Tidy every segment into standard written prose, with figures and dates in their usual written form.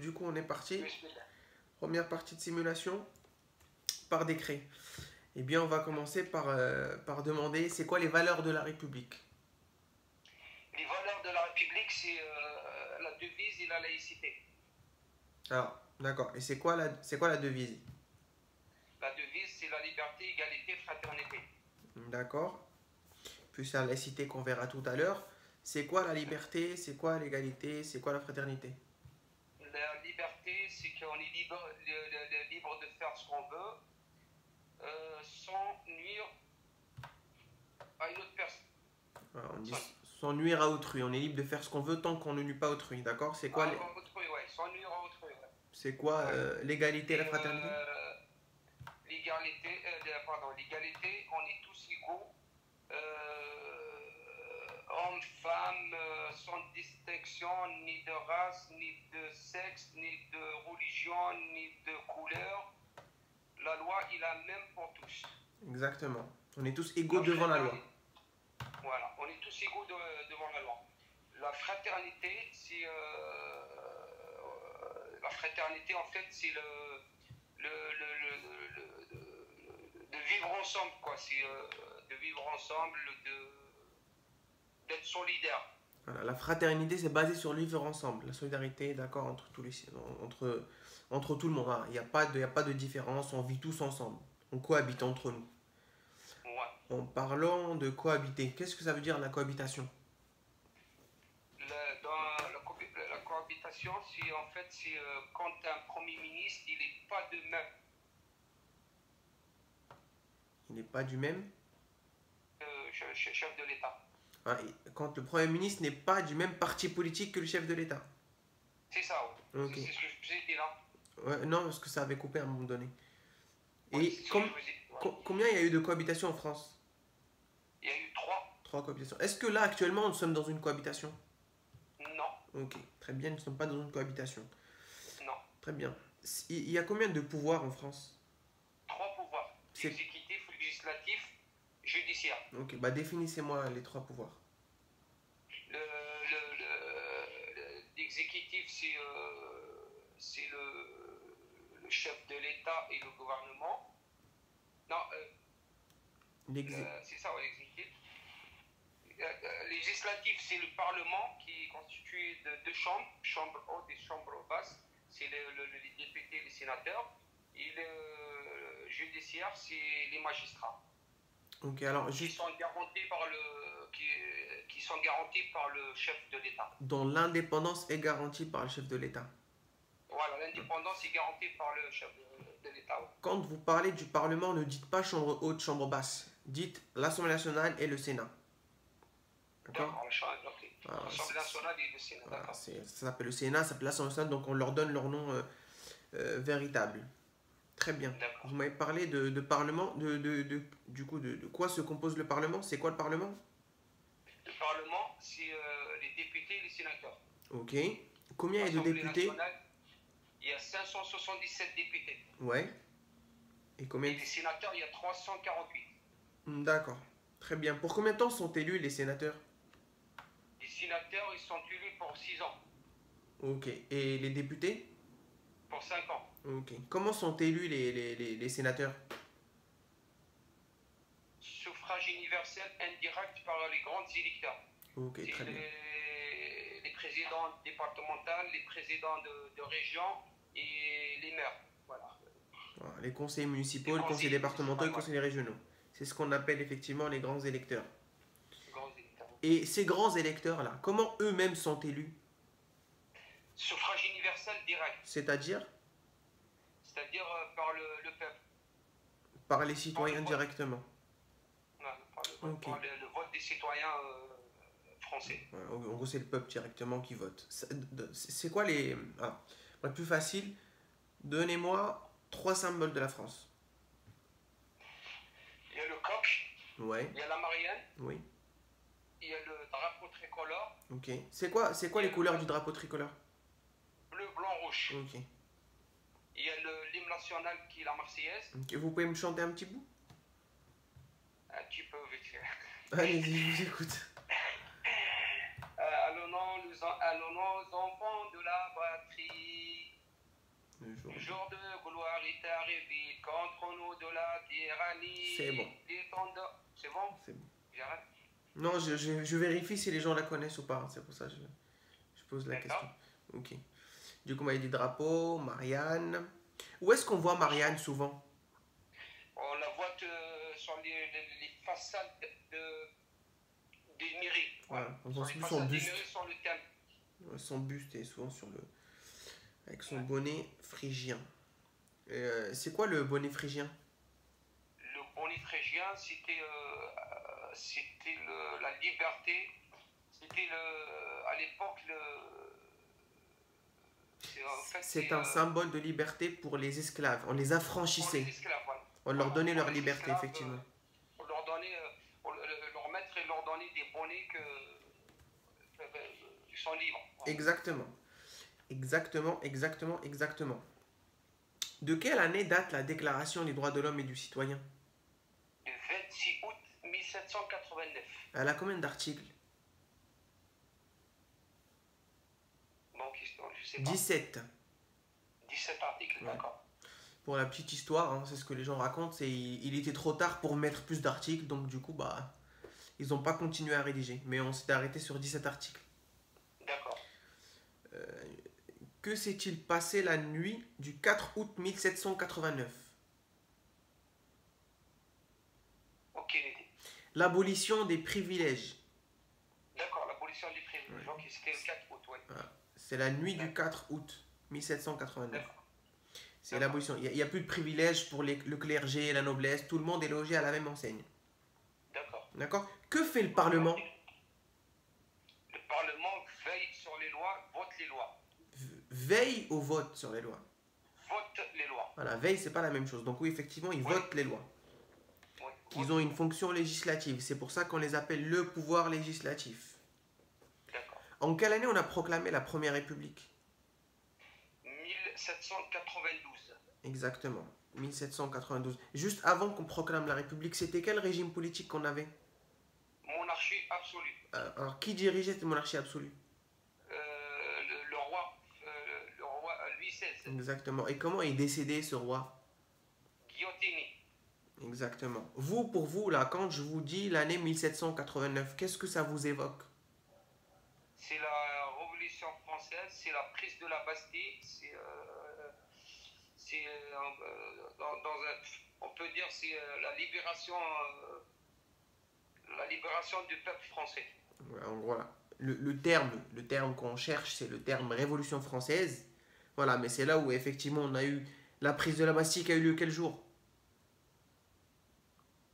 du coup on est parti. Bismillah. Première partie de simulation par décret. Eh bien, on va commencer par demander c'est quoi les valeurs de la République? Les valeurs de la République, c'est la devise et la laïcité. Alors, d'accord. Et c'est quoi la devise? La devise, c'est la liberté, égalité, fraternité. D'accord. Puis la laïcité qu'on verra tout à l'heure. C'est quoi la liberté? C'est quoi l'égalité? C'est quoi la fraternité? La liberté, c'est qu'on est libre, libre de faire ce qu'on veut sans nuire à une autre personne. Voilà, on dit sans nuire à autrui. On est libre de faire ce qu'on veut tant qu'on ne nuit pas à autrui. D'accord? C'est quoi, Autrui, ouais, sans nuire à autrui. Ouais. c'est quoi l'égalité et la Et, fraternité? l'égalité, on est tous égaux, hommes, femmes, sans distinction ni de race, ni de sexe, ni de religion, ni de couleur. La loi est la même pour tous. Exactement. On est tous égaux devant la loi. Voilà, on est tous égaux devant la loi. La fraternité, c'est la fraternité en fait, c'est de vivre ensemble, quoi. C'est de vivre ensemble, d'être solidaire. Voilà, la fraternité, c'est basé sur le vivre ensemble. La solidarité, d'accord, entre tout le monde. Hein. Il n'y a pas de différence. On vit tous ensemble. On cohabite entre nous. Ouais. En parlant de cohabiter, qu'est-ce que ça veut dire la cohabitation? Dans la cohabitation, c'est en fait c'est quand un premier ministre, il n'est pas de même. Il n'est pas du même. Chef de l'État. Ah, quand le Premier ministre n'est pas du même parti politique que le chef de l'État. C'est ça, ouais. Ok. C'est ce que j'ai dit là. Ouais, non, parce que ça avait coupé à un moment donné. Ouais, Et combien il y a eu de cohabitation en France? Il y a eu 3. 3 cohabitations. Est-ce que là, actuellement, nous sommes dans une cohabitation? Non. Ok, très bien, nous ne sommes pas dans une cohabitation. Non. Très bien. Il y a combien de pouvoirs en France? 3 pouvoirs. Exécutif, législatif, judiciaire. Ok, bah définissez-moi les 3 pouvoirs. L'exécutif, c'est le chef de l'État et le gouvernement. Non, c'est ça, ouais, l'exécutif. Législatif, c'est le Parlement qui est constitué de 2 chambres, chambre haute et chambre basse. C'est les députés et les sénateurs. Et le judiciaire, c'est les magistrats. Ok, alors qui sont garantis par le chef de l'État. Dont l'indépendance est garantie par le chef de l'État. Voilà, l'indépendance est garantie par le chef de l'État. Ouais. Quand vous parlez du Parlement, ne dites pas chambre haute, chambre basse. Dites l'Assemblée nationale et le Sénat. D'accord? L'Assemblée nationale et le Sénat. Voilà, ça s'appelle le Sénat, ça s'appelle l'Assemblée nationale, donc on leur donne leur nom véritable. Très bien. Vous m'avez parlé de Parlement, du coup, de quoi se compose le Parlement? C'est quoi le Parlement? Le Parlement, c'est les députés et les sénateurs. Ok. Combien il y a de députés? Il y a 577 députés. Ouais. Et combien? Et les sénateurs, il y a 348. D'accord. Très bien. Pour combien de temps sont élus les sénateurs? Les sénateurs, ils sont élus pour 6 ans. Ok. Et les députés? Pour 5 ans. Ok. Comment sont élus les sénateurs? Suffrage universel indirect par les grands électeurs. Ok, très bien. Les présidents départementaux, les présidents de région et les maires. Voilà. Les conseils municipaux, les conseils départementaux et les conseils régionaux. C'est ce qu'on appelle effectivement les grands électeurs. Et ces grands électeurs-là, comment eux-mêmes sont élus? Suffrage universel direct. C'est-à-dire par le peuple. Par les citoyens directement. Non, par le vote des citoyens français. En gros, c'est le peuple directement qui vote. C'est quoi les... Alors, pour être plus facile, donnez-moi 3 symboles de la France. Il y a le coq. Ouais. Il y a la Marianne. Oui. Il y a le drapeau tricolore. Ok. C'est quoi les couleurs du drapeau tricolore? Bleu, blanc, rouge. Ok. Il y a l'hymne national qui est la Marseillaise. Ok. Vous pouvez me chanter un petit bout? Un petit peu, vite fait. Allez-y, je vous écoute. Allons aux enfants de la patrie, jour. Le jour de gloire est arrivé contre nous de la tyrannie. C'est bon. C'est bon? C'est bon. J'arrête. Non, je vérifie si les gens la connaissent ou pas. C'est pour ça que je pose la question. Ok. Du coup, on m'a dit drapeau, Marianne. Où est-ce qu'on voit Marianne souvent? On la voit sur les façades des mairies. Voilà. On voit Sur les souvent son façades des buste. mairies, sur le thème. Ouais, son buste est souvent sur le... avec son bonnet phrygien. C'est quoi le bonnet phrygien? Le bonnet phrygien, c'était la liberté. C'était à l'époque C'est un symbole de liberté pour les esclaves. On les affranchissait. Pour les esclaves, voilà. On leur donnait leur Pour les liberté, esclaves, effectivement. On leur donnait, leur maître et leur donnait des bonnets ils sont libres. Voilà. Exactement. Exactement. De quelle année date la Déclaration des droits de l'homme et du citoyen? Le 26 août 1789. Elle a combien d'articles? Donc, je sais pas. 17. 17 articles, Ouais. d'accord. Pour la petite histoire, hein, c'est ce que les gens racontent, c'est il était trop tard pour mettre plus d'articles, donc du coup, bah, ils n'ont pas continué à rédiger. Mais on s'est arrêté sur 17 articles. D'accord. Que s'est-il passé la nuit du 4 août 1789? Aucune idée. L'abolition des privilèges. D'accord, l'abolition des privilèges. Ouais. Ok, c'était le 4 août, oui. Voilà. C'est la nuit du 4 août 1789. D'accord. C'est l'abolition. Il n'y a plus de privilèges pour le clergé, la noblesse. Tout le monde est logé à la même enseigne. D'accord. D'accord? Que fait le Parlement? Le Parlement veille sur les lois, vote les lois. Veille au vote sur les lois. Vote les lois. Voilà, veille, c'est pas la même chose. Donc oui, effectivement, ils votent les lois. Oui. Ils ont une fonction législative. C'est pour ça qu'on les appelle le pouvoir législatif. D'accord. En quelle année on a proclamé la Première République? 1792. Exactement, 1792. Juste avant qu'on proclame la République, c'était quel régime politique qu'on avait? Monarchie absolue. Alors, qui dirigeait cette monarchie absolue? Le roi Louis XVI. Exactement. Et comment est décédé ce roi? Guillotiné. Exactement. Vous, pour vous, là, quand je vous dis l'année 1789, qu'est-ce que ça vous évoque? C'est la Révolution française, c'est la prise de la Bastille, on peut dire c'est la libération du peuple français. Voilà. Le terme qu'on cherche, c'est le terme Révolution française. Voilà, mais c'est là où effectivement on a eu la prise de la Bastille qui a eu lieu quel jour?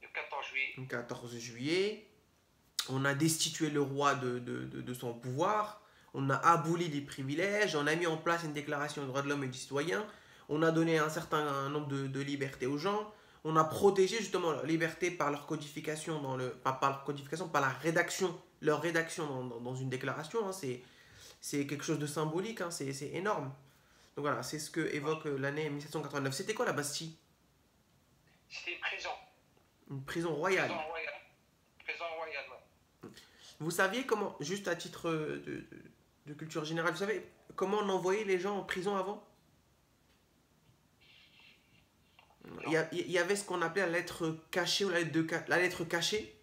Le 14 juillet. Le 14 juillet. On a destitué le roi de son pouvoir. On a aboli les privilèges. On a mis en place une déclaration des droits de l'homme et du citoyen. On a donné un certain nombre de libertés aux gens. On a protégé justement la liberté par leur codification, par la rédaction, leur rédaction dans une déclaration. Hein. C'est quelque chose de symbolique, hein. C'est énorme. Donc voilà, c'est ce que évoque l'année 1789. C'était quoi la Bastille? C'était une prison. Une prison royale. Prison royale, ouais. Vous saviez comment, juste à titre de culture générale, vous savez comment on envoyait les gens en prison avant? Il y avait ce qu'on appelait la lettre cachée ou la lettre cachée.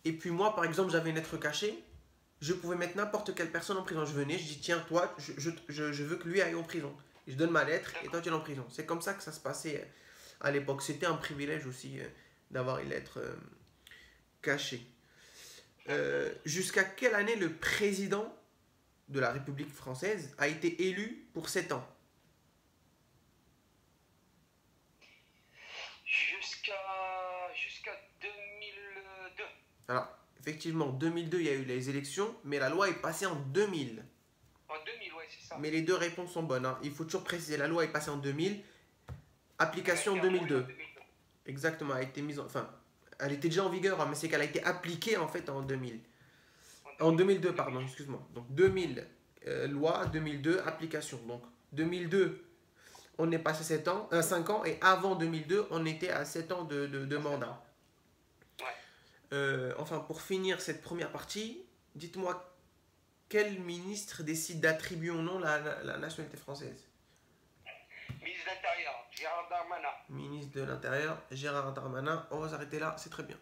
Et puis moi, par exemple, j'avais une lettre cachée. Je pouvais mettre n'importe quelle personne en prison. Je venais, je dis tiens, toi, je veux que lui aille en prison. Et je donne ma lettre et toi tu es en prison. C'est comme ça que ça se passait à l'époque. C'était un privilège aussi d'avoir une lettre cachée. Jusqu'à quelle année le président de la République française a été élu pour 7 ans? Jusqu'à 2002. Alors, effectivement, en 2002, il y a eu les élections, mais la loi est passée en 2000. En 2000, ouais, c'est ça. Mais les deux réponses sont bonnes. Hein. Il faut toujours préciser, la loi est passée en 2000, application 2002. Exactement, elle a été mise enfin, elle était déjà en vigueur, hein, mais c'est qu'elle a été appliquée en fait en 2000. En 2002, pardon, excuse-moi. Donc 2000, loi, 2002, application. Donc 2002, on est passé 5 ans, et avant 2002, on était à 7 ans de mandat. Enfin, pour finir cette première partie, dites-moi, quel ministre décide d'attribuer ou non la nationalité française? Darmanin. Ministre de l'Intérieur, Gérard Darmanin. On va s'arrêter là, c'est très bien.